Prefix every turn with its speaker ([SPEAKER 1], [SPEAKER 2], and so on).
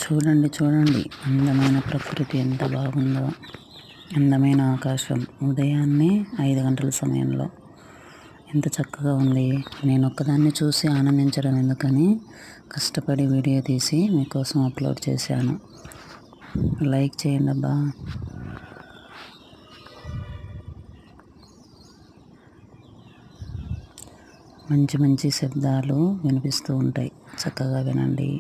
[SPEAKER 1] చూడండి చూడండి, అందమైన ప్రకృతి ఎంత బాగుందో. అందమైన ఆకాశం ఉదయాన్నే 5 గంటల సమయంలో ఎంత చక్కగా ఉంది. నేను ఒక్కదాన్ని చూసి ఆనందించడం ఎందుకని కష్టపడి వీడియో తీసి మీకోసం అప్లోడ్ చేశాను. లైక్ చేయండి అబ్బా. మంచి మంచి శబ్దాలు వినిపిస్తూ ఉంటాయి, చక్కగా వినండి.